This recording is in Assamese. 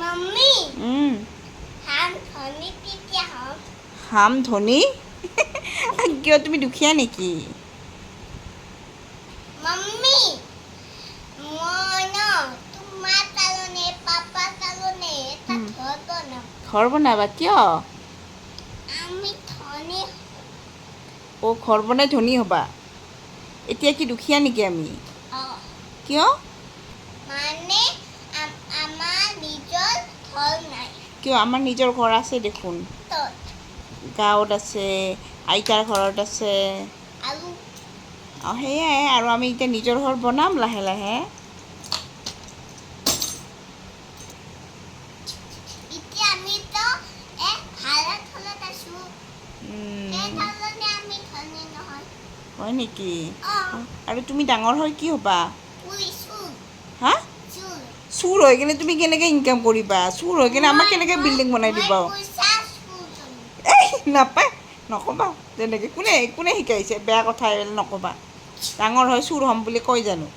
मम्मी हम धनी केতিয়া हम হাম ধনী কিয় তুমি দুখীয়া নেকি मम्मी মই ন তোমাৰ কাৰণে পাপা কাৰণে এটা ঘৰ বনাম ঘৰ বনাবা কিয় আমি ধনী অ' ঘৰ বনাই ধনী হ'বা এতিয়া কি দুখীয়া নেকি আমি কিয় মানে আমাৰ নিজৰ ঘৰ নাই কিয় আমাৰ নিজৰ ঘৰ আছে দেখোন তত গাঁৱত আছে আইতাৰ ঘৰত আছে আৰু অঁ সেয়াই আৰু আমি এতিয়া নিজৰ ঘৰ বনাম লাহে লাহে এতিয়া আমিতো ভাড়া ঘৰত আছো সেইকাৰণে আমি ধনী নহয় হয় নেকি অঁ আৰু তুমি ডাঙৰ হৈ কি হ'বা চুৰ হা চুৰ চুৰ হৈ কিনে তুমি কেনেকৈ ইনকাম কৰিবা চুৰ হৈ কিনে আমাক কেনেকৈ বিল্ডিং বনাই দিবা পইচা চুৰ কৰিম এই নাপায় নক'বা তেনেকৈ কোনে কোনে শিকাইছে বেয়া কথা এইবিলাক নক'বা ডাঙৰ হৈ চুৰ হ'ম বুলি কয় জানো